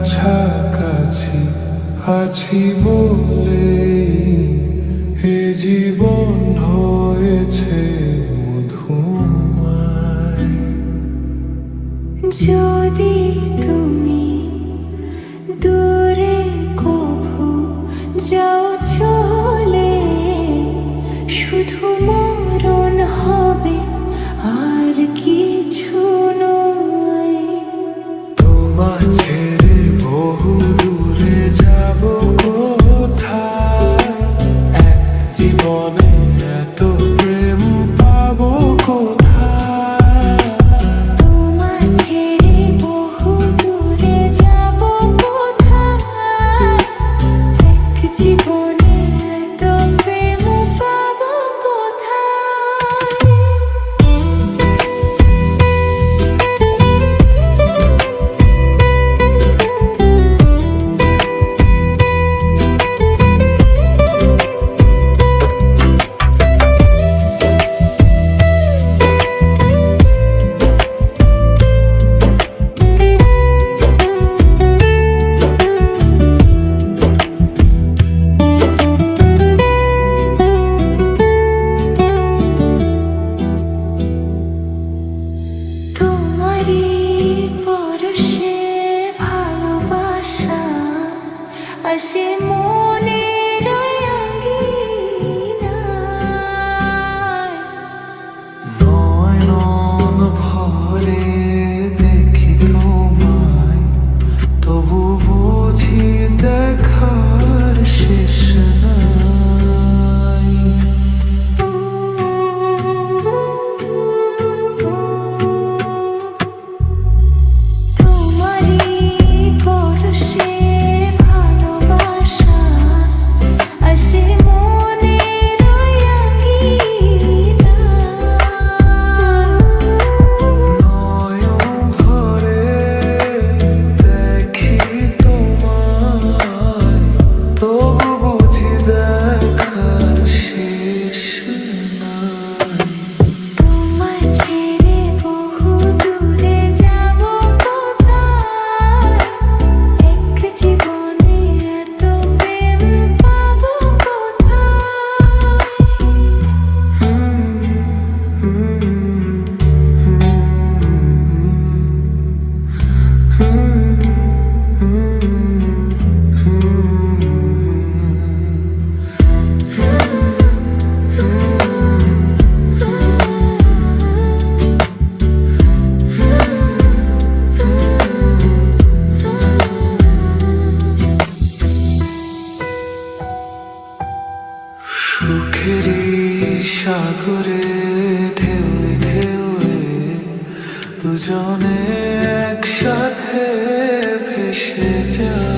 কাছাকাছি আছি বলে এ জীবন হয়েছে মধুময়। যদি তুমি দূরে কভু যাও চলে, শুধু মরণ হবে আর কিছু নয়। তোমার ছেড়ে বহু দূরে যাব কোথায়, এক জীবনে এত প্রেম পাবো কোথায়। তোমার ছেড়ে বহু দূরে যাব কোথায়, এক জীবনে এত প্রেম পাবো কোথায়। পরশে ভালোবাসা আসে মনের আঙিনায়। নয়ন ভরে দেখি তোমায়, তবু বুঝি দেখার শেষ নাই। সুখেরই সাগরে ঢেউয়ে ঢেউয়ে দুজনে একসাথে ভেসে যায়।